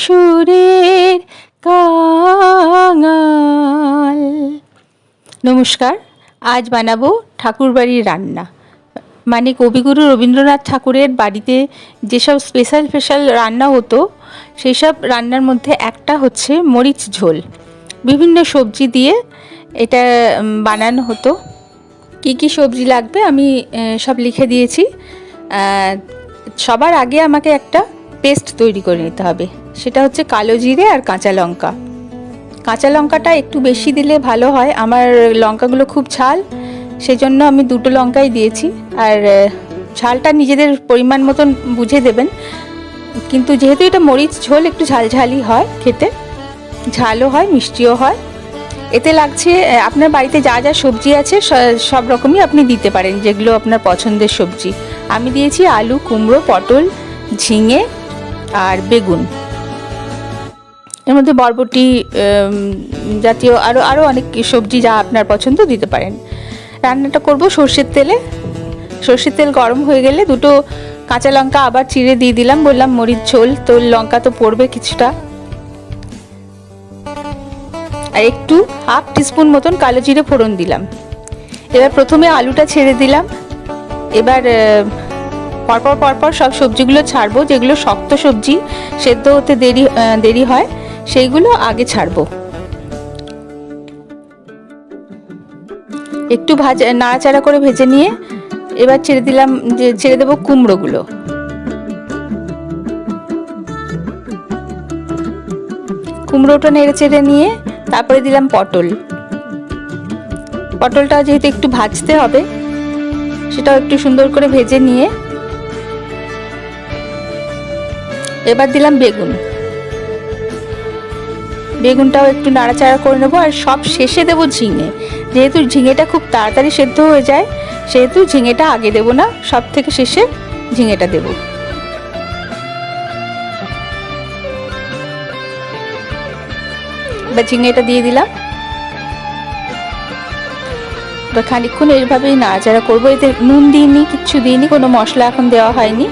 সুরের কাঙাল। নমস্কার, আজ বানাবো ঠাকুরবাড়ির রান্না। মানে কবিগুরু রবীন্দ্রনাথ ঠাকুরের বাড়িতে যেসব স্পেশাল রান্না হতো সেই সব রান্নার মধ্যে একটা হচ্ছে মরিচ ঝোল। বিভিন্ন সবজি দিয়ে এটা বানানো হতো। কি কি সবজি লাগবে আমি সব লিখে দিয়েছি। সবার আগে আমাকে একটা পেস্ট তৈরি করে নিতে হবে, সেটা হচ্ছে কালো জিরে আর কাঁচা লঙ্কা। কাঁচা লঙ্কাটা একটু বেশি দিলে ভালো হয়, আমার লঙ্কাগুলো খুব ঝাল, সেজন্য আমি দুটো লঙ্কাই দিয়েছি। আর ঝালটা নিজেদের পরিমাণ মতন বুঝে দেবেন, কিন্তু যেহেতু এটা মরিচ ঝোল একটু ঝালঝালই হয়, খেতে ঝালও হয় মিষ্টিও হয়। এতে লাগছে আপনার বাড়িতে যা যা সবজি আছে সব রকমই আপনি দিতে পারেন, যেগুলো আপনার পছন্দের সবজি। আমি দিয়েছি আলু, কুমড়ো, পটল, ঝিঙে আর বেগুন। এর মধ্যে বরবটি জাতীয় আরও অনেক সবজি যা আপনার পছন্দ দিতে পারেন। রান্নাটা করব সর্ষের তেলে। সর্ষের তেল গরম হয়ে গেলে দুটো কাঁচা লঙ্কা আবার চিড়ে দিয়ে দিলাম, বললাম মরিচ ঝোল তো লঙ্কা তো পড়বে কিছুটা। আর একটু হাফ টিস্পুন মতন কালো জিরে ফোড়ন দিলাম। এবার প্রথমে আলুটা ছেড়ে দিলাম। এবার পরপর সব সবজিগুলো ছাড়বো, যেগুলো শক্ত সবজি সেদ্ধ হতে দেরি হয় সেইগুলো আগে ছাড়বো। একটু নাড়াচাড়া করে ভেজে নিয়ে এবার ছেড়ে দেবো কুমড়োগুলো। কুমড়োটা নেড়ে চেড়ে নিয়ে তারপরে দিলাম পটলটা যেহেতু একটু ভাজতে হবে, সেটাও একটু সুন্দর করে ভেজে নিয়ে এবার দিলাম বেগুনটাও একটু নাড়াচাড়া করে নেবো। আর সব শেষে দেবো ঝিঙে। যেহেতু ঝিঙেটা খুব তাড়াতাড়ি সেদ্ধ হয়ে যায়, সেহেতু ঝিঙেটা আগে দেবো না, সব থেকে শেষে ঝিঙেটা দেবো। এবার ঝিঙেটা দিয়ে দিলাম। এবার খানিকক্ষণ এইভাবেই নাড়াচাড়া করবো। এতে নুন দিইনি, কিচ্ছু দিইনি, কোনো মশলা এখন দেওয়া হয়নি।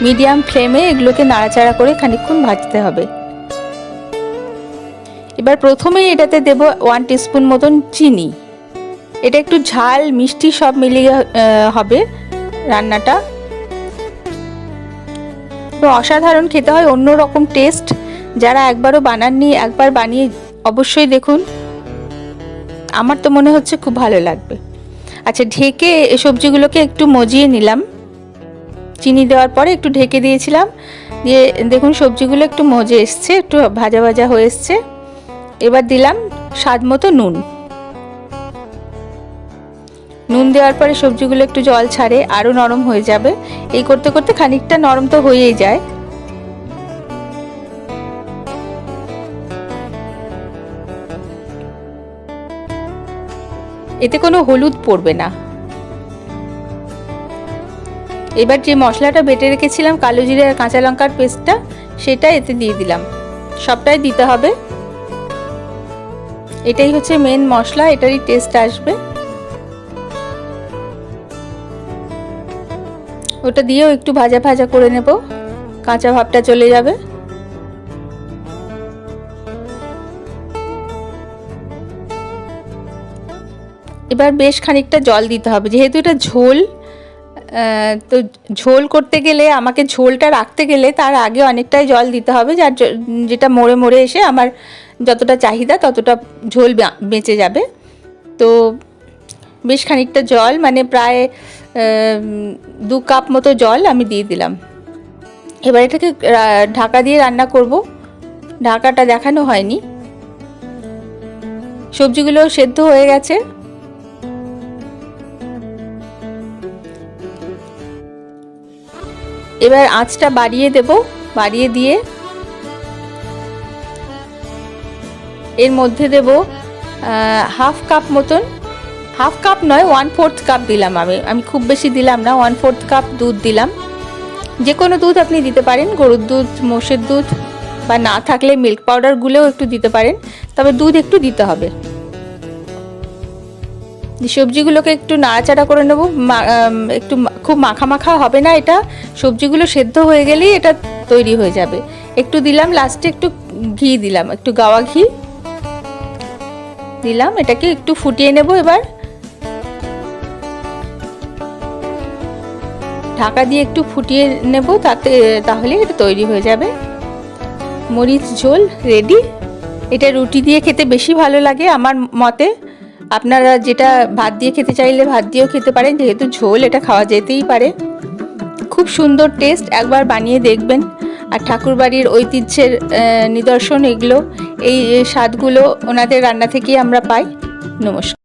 মিডিয়াম ফ্লেমে এগুলোকে নাড়াচাড়া করে খানিকক্ষণ ভাজতে হবে। এবার প্রথমেই এটাতে দেব 1 টিস্পুন মতন চিনি। এটা একটু ঝাল মিষ্টি সব মিলিয়ে হবে রান্নাটা। তো অসাধারণ খেতে হয়, অন্যরকম টেস্ট। যারা একবারও বানাননি, একবার বানিয়ে অবশ্যই দেখুন। আমার তো মনে হচ্ছে খুব ভালো লাগবে। আচ্ছা, ঢেকে এই সবজিগুলোকে একটু মজিয়ে নিলাম। চিনি দেওয়ার পরে একটু ঢেকে দিয়েছিলাম, দিয়ে দেখুন সবজিগুলো একটু মজে এসছে, একটু ভাজা ভাজা হয়ে এসছে। এবার দিলাম স্বাদ মতো নুন দেওয়ার পরে সবজিগুলো একটু জল ছাড়ে, আরও নরম হয়ে যাবে। এই করতে করতে খানিকটা নরম তো হয়েই যায়। এতে কোনো হলুদ পড়বে না। এবার যে মশলাটা বেটে রেখেছিলাম কালো জিরে আর কাঁচা লঙ্কার পেস্টটা, সেটা এতে দিয়ে দিলাম। সবটাই দিতে হবে। এটাই হচ্ছে মেন মশলা, এটারই টেস্ট আসবে। ওটা দিয়েও একটু ভাজা ভাজা করে নেব, কাঁচা ভাবটা চলে যাবে। এবার বেশ খানিকটা জল দিতে হবে, যেহেতু এটা ঝোল। তো ঝোল করতে গেলে আমাকে ঝোলটা রাখতে গেলে তার আগে অনেকটাই জল দিতে হবে, যেটা মরে মরে এসে আমার যতটা চাহিদা ততটা ঝোল বেঁচে যাবে। তো বেশ খানিকটা জল, মানে প্রায় 2 কাপ মতো জল আমি দিয়ে দিলাম। এবার এটাকে ঢাকা দিয়ে রান্না করব। ঢাকাটা দেখানো হয়নি। সবজিগুলো সেদ্ধ হয়ে গেছে। এবার আঁচটা বাড়িয়ে দেব, বাড়িয়ে দিয়ে এর মধ্যে দেব হাফ কাপ মতন, হাফ কাপ নয় 1/4 কাপ দিলাম। আমি খুব বেশি দিলাম না, 1/4 কাপ দুধ দিলাম। যে কোনো দুধ আপনি দিতে পারেন, গরুর দুধ, মোষের দুধ, বা না থাকলে মিল্ক পাউডার গুলেও একটু দিতে পারেন, তবে দুধ একটু দিতে হবে। সবজিগুলোকে একটু নাড়াচাড়া করে নেব, একটু খুব মাখা মাখা হবে না, এটা সবজিগুলো সেদ্ধ হয়ে গেলেই এটা তৈরি হয়ে যাবে। একটু দিলাম লাস্টে, একটু ঘি দিলাম, একটু গাওয়া ঘি দিলাম, এটাকে একটু ফুটিয়ে নেব। এবার ঢাকা দিয়ে একটু ফুটিয়ে নেব, তাহলে এটা তৈরি হয়ে যাবে। মরিচ ঝোল রেডি। এটা রুটি দিয়ে খেতে বেশি ভালো লাগে আমার মতে। আপনারা যেটা ভাত দিয়ে খেতে চাইলে ভাত দিয়েও খেতে পারেন, যেহেতু ঝোল এটা খাওয়া যেতেই পারে। খুব সুন্দর টেস্ট, একবার বানিয়ে দেখবেন। আর ঠাকুরবাড়ির ঐতিহ্যের নিদর্শন এগুলো, এই স্বাদগুলো ওনাদের রান্না থেকেই আমরা পাই। নমস্কার।